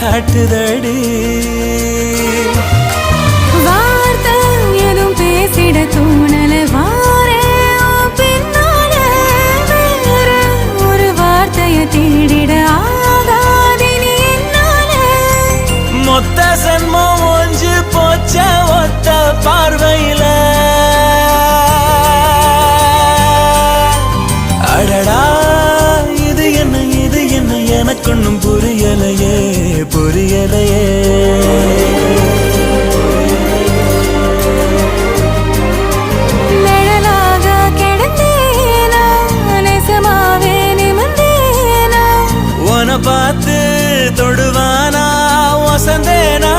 காட்டுதடி வார்த்தை எதுவும் பேசிட தோணல வாரே பின்னால வேற ஒரு வார்த்தைய தேடிட ஆகாதினி என்னால மொத்த சன்மம் ஒஞ்சு போச்ச ஒத்த பார்வையில அடடா இது என்ன எனக்கு ஒன்னும் புரியலையே புரியலையே நிழலாக கிடந்தேனா நெசமாவே நிமிர்ந்தேனா உன பார்த்து தொடுவானா வசந்தேனா